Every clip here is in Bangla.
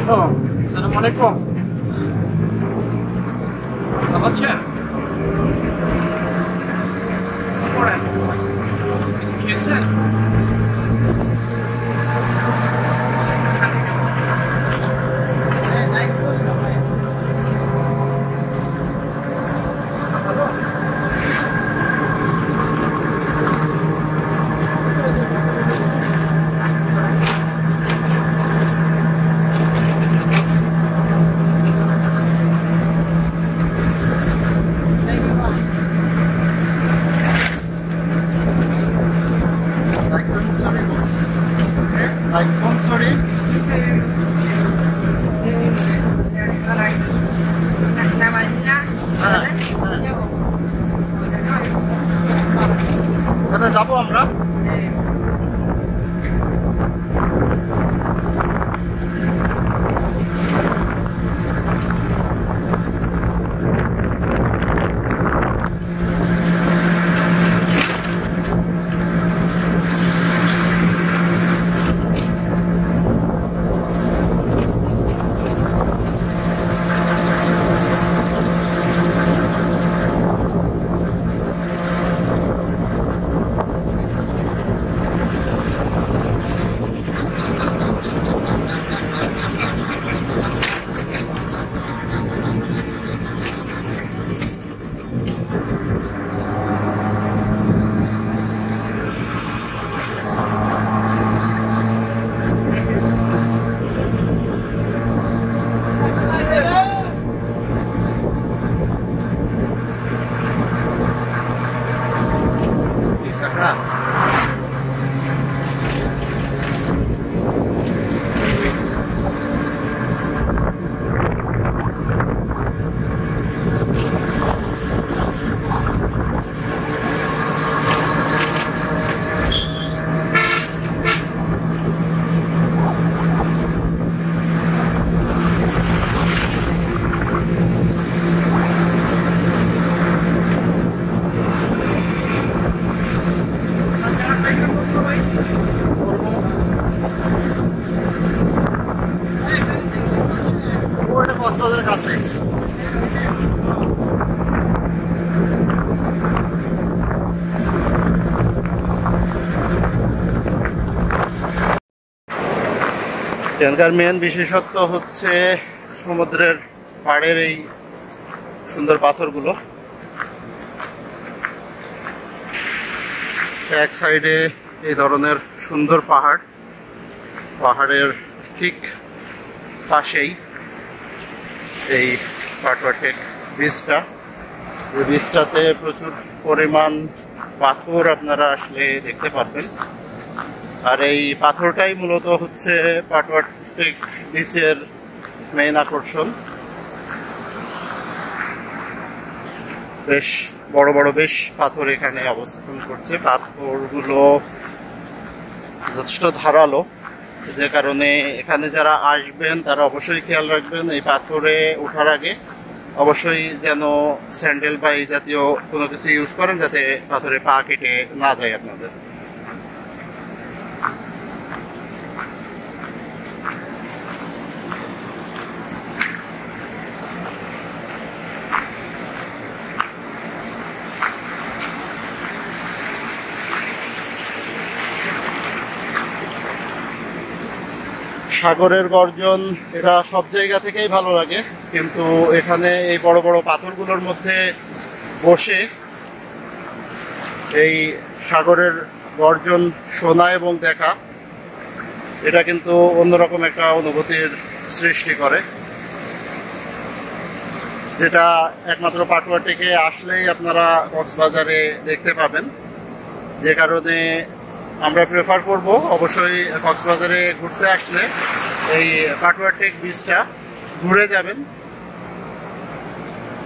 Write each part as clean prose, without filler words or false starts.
আসসালামু আলাইকুম। ভালো আছেন? কি করেন? কিছু খেয়েছেন? ভালো? কোথায় যাবো আমরা? কক্সবাজারের কাছে এখানকার মেন বিশেষত্ব হচ্ছে সমুদ্রের পাড়ের এই সুন্দর পাথরগুলো। এক সাইডে এই ধরনের সুন্দর পাহাড়ের ঠিক পাশেই এই পাটুয়া টেক বীজটা। এই বীজটাতে প্রচুর পরিমাণ পাথর আপনারা আসলে দেখতে পারবেন। আর এই পাথরটাই মূলত হচ্ছে পাটুয়া টেক বীচের মেইন আকর্ষণ। বেশ বড় বড় পাথর এখানে অবস্থান করছে। পাথরগুলো যথেষ্ট ধারালো, যে কারণে এখানে যারা আসবেন তারা অবশ্যই খেয়াল রাখবেন এই পাথরে ওঠার আগে অবশ্যই যেন স্যান্ডেল বা এই জাতীয় কোনো কিছু ইউজ করেন, যাতে পাথরে পা কেটে না যায় আপনাদের। সাগরের গর্জন এটা সব জায়গা থেকেই ভালো লাগে, কিন্তু এখানে এই বড় বড় পাথরগুলোর মধ্যে বসে এই সাগরের গর্জন শোনা এবং দেখা, এটা কিন্তু অন্যরকম একটা অনুভূতির সৃষ্টি করে, যেটা একমাত্র পাটুয়া টেকে আসলেই আপনারা কক্সবাজারে দেখতে পাবেন। যে কারণে আমরা প্রেফার করব অবশ্যই কক্সবাজারে ঘুরতে আসলে এই পাটুয়া টেক বীচটা ঘুরে যাবেন।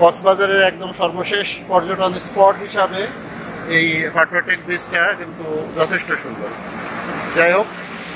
কক্সবাজারের একদম সর্বশেষ পর্যটন স্পট হিসাবে এই পাটুয়া টেক বীচটা কিন্তু যথেষ্ট সুন্দর। যাই হোক,